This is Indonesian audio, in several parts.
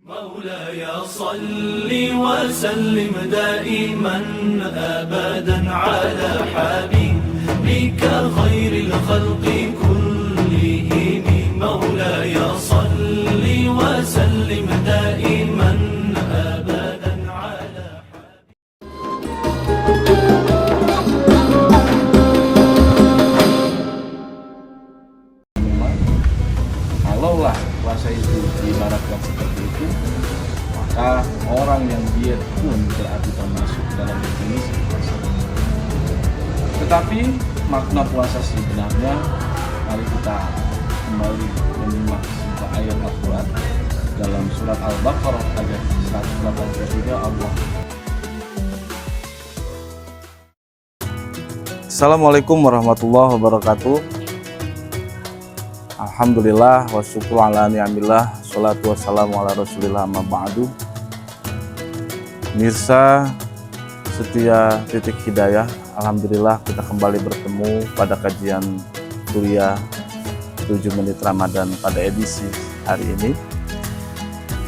مولاي صل وسلم دائما أبدا على حبيبك خير الخلق كلهم مولاي صل وسلم دائما أبدا على Kalaulah puasa itu diibaratkan seperti itu, maka orang yang diet pun berarti termasuk dalam definisi puasa. Tetapi makna puasa sebenarnya, mari kita kembali menyimak sebuah ayat Al-Quran dalam surat Al-Baqarah ayat 183. Assalamualaikum warahmatullahi wabarakatuh. Alhamdulillah wa syukur ala ni'amillah, salatu wassalamu ala rasulillah amma ba'du. Mirsa setia Titik Hidayah, alhamdulillah kita kembali bertemu pada kajian kuliah 7 menit Ramadan pada edisi hari ini.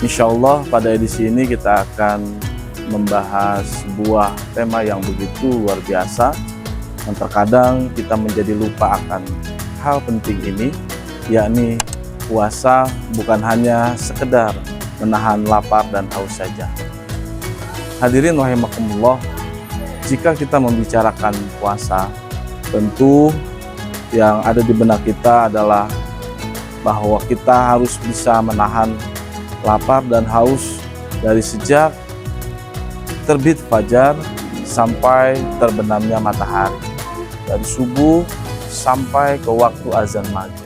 Insya Allah pada edisi ini kita akan membahas sebuah tema yang begitu luar biasa, yang terkadang kita menjadi lupa akan hal penting ini, yakni puasa bukan hanya sekedar menahan lapar dan haus saja. Hadirin rahimakumullah, jika kita membicarakan puasa, tentu yang ada di benak kita adalah bahwa kita harus bisa menahan lapar dan haus dari sejak terbit fajar sampai terbenamnya matahari, dari subuh sampai ke waktu azan maghrib.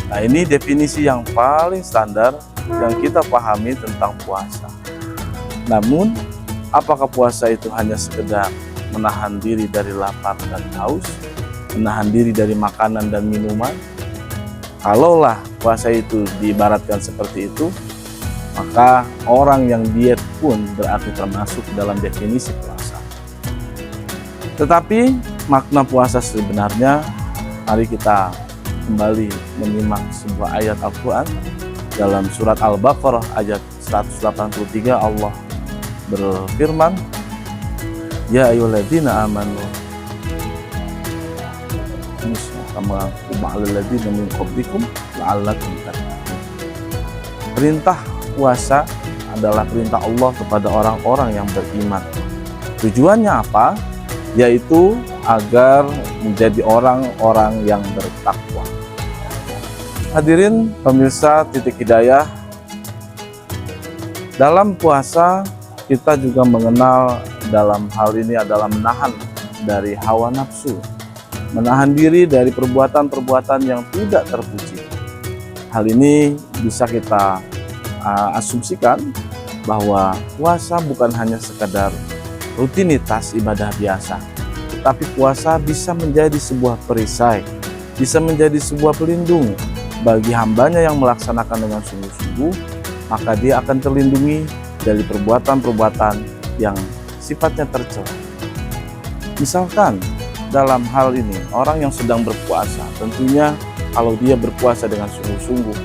Nah, ini definisi yang paling standar yang kita pahami tentang puasa. Namun, apakah puasa itu hanya sekedar menahan diri dari lapar dan haus, menahan diri dari makanan dan minuman? Kalaulah puasa itu diibaratkan seperti itu, maka orang yang diet pun berarti termasuk dalam definisi puasa. Tetapi makna puasa sebenarnya, mari kita kembali menyimak sebuah ayat Al-Quran dalam surat Al-Baqarah ayat 183. Allah berfirman, Ya ayyuhalladzina amanu kama ma'alal ladzina min qablikum la'allakum tattaqun. Perintah puasa adalah perintah Allah kepada orang-orang yang beriman. Tujuannya apa? Yaitu agar menjadi orang-orang yang bertakwa. Hadirin pemirsa Titik Hidayah, dalam puasa kita juga mengenal dalam hal ini adalah menahan dari hawa nafsu, menahan diri dari perbuatan-perbuatan yang tidak terpuji. Hal ini bisa kita asumsikan bahwa puasa bukan hanya sekadar rutinitas ibadah biasa, tetapi puasa bisa menjadi sebuah perisai, bisa menjadi sebuah pelindung bagi hambanya yang melaksanakan dengan sungguh-sungguh, maka dia akan terlindungi dari perbuatan-perbuatan yang sifatnya tercela. Misalkan dalam hal ini, orang yang sedang berpuasa, tentunya kalau dia berpuasa dengan sungguh-sungguh,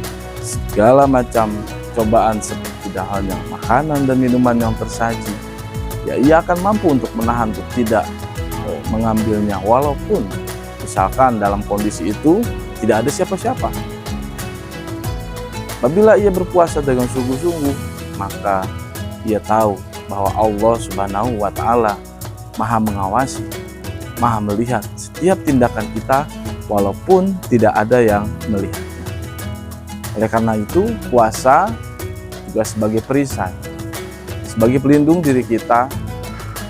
segala macam cobaan seperti halnya makanan dan minuman yang tersaji, ya ia akan mampu untuk menahan untuk tidak mengambilnya, walaupun misalkan dalam kondisi itu tidak ada siapa-siapa. Apabila ia berpuasa dengan sungguh-sungguh, maka ia tahu bahwa Allah Subhanahu wa Ta'ala Maha mengawasi, Maha melihat setiap tindakan kita, walaupun tidak ada yang melihatnya. Oleh karena itu, puasa juga sebagai perisai, sebagai pelindung diri kita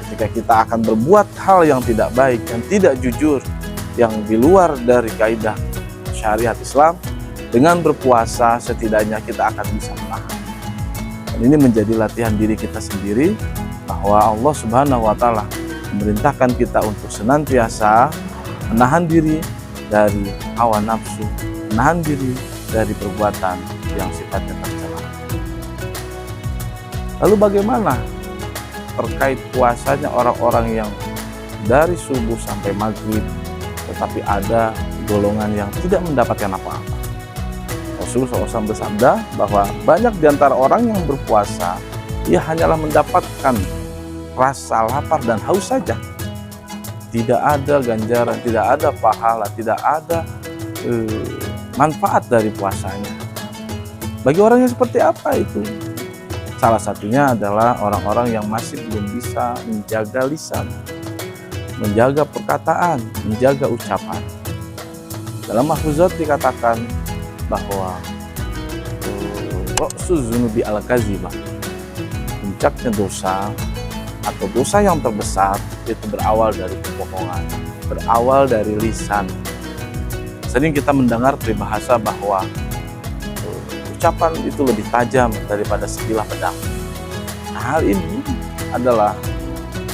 ketika kita akan berbuat hal yang tidak baik, yang tidak jujur, yang di luar dari kaidah syariat Islam. Dengan berpuasa setidaknya kita akan bisa menahan. Dan ini menjadi latihan diri kita sendiri, bahwa Allah Subhanahu wa Ta'ala memerintahkan kita untuk senantiasa menahan diri dari hawa nafsu, menahan diri dari perbuatan yang sifatnya tercela. Lalu bagaimana terkait puasanya orang-orang yang dari subuh sampai maghrib, tetapi ada golongan yang tidak mendapatkan apa-apa? Rasulullah SAW bersabda bahwa banyak di antara orang yang berpuasa, ia hanyalah mendapatkan rasa lapar dan haus saja. Tidak ada ganjaran, tidak ada pahala, tidak ada manfaat dari puasanya. Bagi orang yang seperti apa itu? Salah satunya adalah orang-orang yang masih belum bisa menjaga lisan, menjaga perkataan, menjaga ucapan. Dalam mahfuzat dikatakan bahwa ra'su dzunubi al-kadzibah, puncaknya dosa atau dosa yang terbesar itu berawal dari kebohongan, berawal dari lisan. Sering kita mendengar peribahasa bahwa ucapan itu lebih tajam daripada sebilah pedang. Nah, hal ini adalah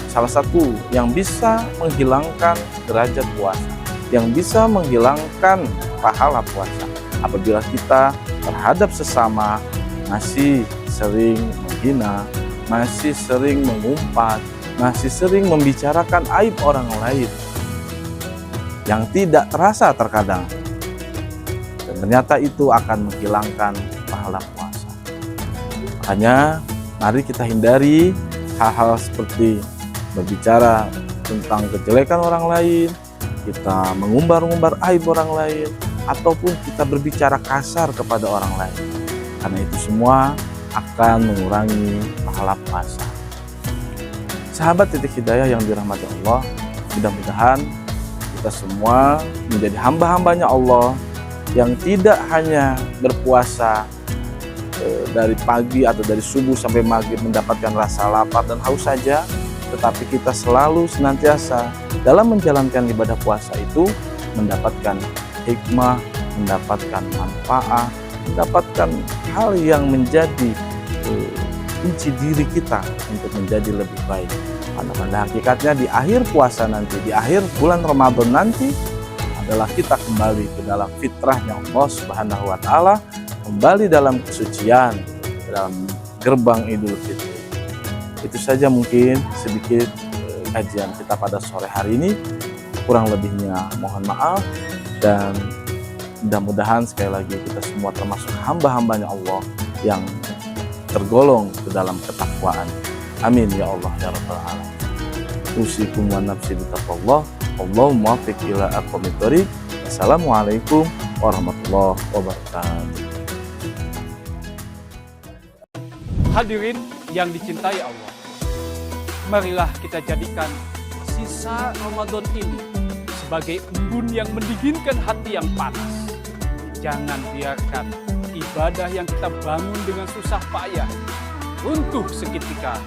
salah satu yang bisa menghilangkan derajat puasa, yang bisa menghilangkan pahala puasa. Apabila kita terhadap sesama masih sering menghina, masih sering mengumpat, masih sering membicarakan aib orang lain yang tidak terasa terkadang, dan ternyata itu akan menghilangkan pahala puasa. Makanya mari kita hindari hal-hal seperti berbicara tentang kejelekan orang lain, kita mengumbar-umbar aib orang lain, ataupun kita berbicara kasar kepada orang lain, karena itu semua akan mengurangi pahala puasa. Sahabat Titik Hidayah yang dirahmati Allah, mudah-mudahan kita semua menjadi hamba-hambanya Allah yang tidak hanya berpuasa dari pagi atau dari subuh sampai maghrib mendapatkan rasa lapar dan haus saja, tetapi kita selalu senantiasa dalam menjalankan ibadah puasa itu mendapatkan hikmah, mendapatkan manfaat, mendapatkan hal yang menjadi kunci diri kita untuk menjadi lebih baik. Karena pada hakikatnya di akhir puasa nanti, di akhir bulan Ramadan nanti adalah kita kembali ke dalam fitrahnya Allah Subhanahu wa Ta'ala, kembali dalam kesucian, dalam gerbang Idul Fitri. Itu saja mungkin sedikit kajian kita pada sore hari ini. Kurang lebihnya mohon maaf, dan mudah-mudahan sekali lagi kita semua termasuk hamba-hambanya Allah yang tergolong ke dalam ketakwaan. Amin ya Allah ya Rabbal alamin. Usikum wa nafsi bitaqwallah. Allahumma muwaffiq ila aqwamit thoriq. Assalamualaikum warahmatullahi wabarakatuh. Hadirin yang dicintai Allah, marilah kita jadikan sisa Ramadan ini sebagai embun yang mendinginkan hati yang panas. Jangan biarkan ibadah yang kita bangun dengan susah payah runtuh seketika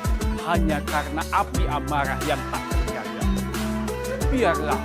hanya karena api amarah yang tak terjaga. Biarlah